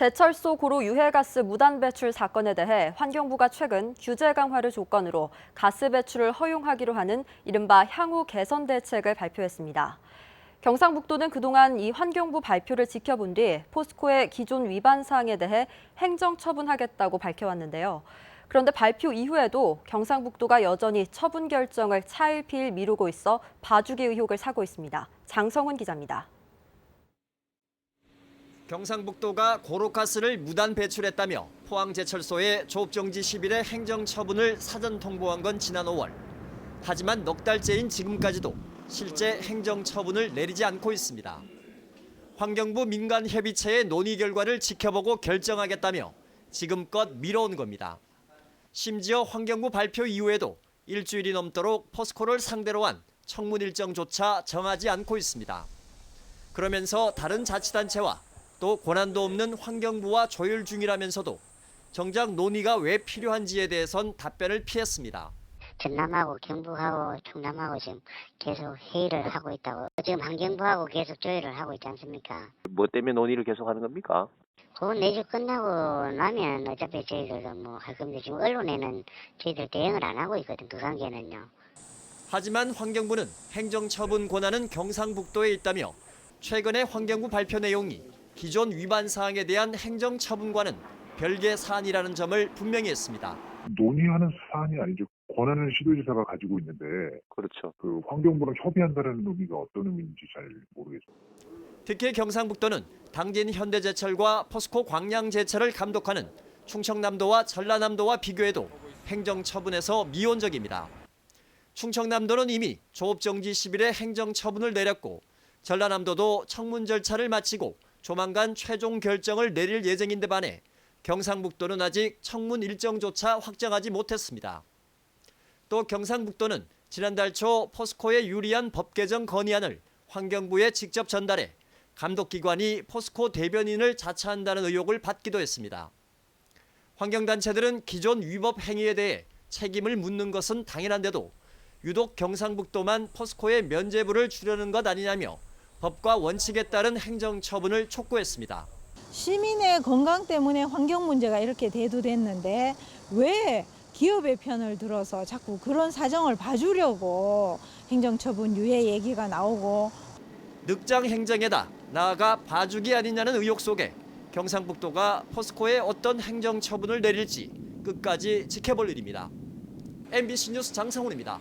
제철소 고루 유해가스 무단 배출 사건에 대해 환경부가 최근 규제 강화를 조건으로 가스 배출을 허용하기로 하는 이른바 향후 개선 대책을 발표했습니다. 경상북도는 그동안 이 환경부 발표를 지켜본 뒤 포스코의 기존 위반 사항에 대해 행정 처분하겠다고 밝혀왔는데요. 그런데 발표 이후에도 경상북도가 여전히 처분 결정을 차일피일 미루고 있어 봐주기 의혹을 사고 있습니다. 장성훈 기자입니다. 경상북도가 고로가스를 무단 배출했다며 포항제철소에 조업정지 10일의 행정처분을 사전 통보한 건 지난 5월. 하지만 넉 달째인 지금까지도 실제 행정처분을 내리지 않고 있습니다. 환경부 민간협의체의 논의 결과를 지켜보고 결정하겠다며 지금껏 미뤄온 겁니다. 심지어 환경부 발표 이후에도 일주일이 넘도록 포스코를 상대로 한 청문 일정조차 정하지 않고 있습니다. 그러면서 다른 자치단체와 또 권한도 없는 환경부와 조율 중이라면서도 정작 논의가 왜 필요한지에 대해선 답변을 피했습니다. 전남하고 경북하고 충남하고 지금 계속 회의를 하고 있다고. 지금 환경부하고 계속 조율을 하고 있지 않습니까? 뭐 때문에 논의를 계속하는 겁니까? 그 내주 끝나고 나면 어차피 저희들 뭐 할 건데 지금 언론에는 저희들 대응을 안 하고 있거든, 그 관계는요. 하지만 환경부는 행정처분 권한은 경상북도에 있다며 최근에 환경부 발표 내용이 기존 위반 사항에 대한 행정처분과는 별개 사안이라는 점을 분명히 했습니다. 논의하는 사안이 아니죠. 권한을 시도지사가 가지고 있는데 그렇죠. 그 환경부랑 협의한다는 의미가 어떤 의미인지 잘 모르겠어요. 특히 경상북도는 당진 현대제철과 포스코 광양제철을 감독하는 충청남도와 전라남도와 비교해도 행정처분에서 미온적입니다. 충청남도는 이미 조업정지 10일의 행정처분을 내렸고 전라남도도 청문 절차를 마치고 조만간 최종 결정을 내릴 예정인데 반해 경상북도는 아직 청문 일정조차 확정하지 못했습니다. 또 경상북도는 지난달 초 포스코에 유리한 법 개정 건의안을 환경부에 직접 전달해 감독기관이 포스코 대변인을 자처한다는 의혹을 받기도 했습니다. 환경단체들은 기존 위법 행위에 대해 책임을 묻는 것은 당연한데도 유독 경상북도만 포스코에 면죄부를 주려는 것 아니냐며 법과 원칙에 따른 행정처분을 촉구했습니다. 시민의 건강 때문에 환경 문제가 이렇게 대두됐는데 왜 기업의 편을 들어서 자꾸 그런 사정을 봐주려고 행정처분 유예 얘기가 나오고. 늑장 행정에다 나아가 봐주기 아니냐는 의혹 속에 경상북도가 포스코에 어떤 행정처분을 내릴지 끝까지 지켜볼 일입니다. MBC 뉴스 장성훈입니다.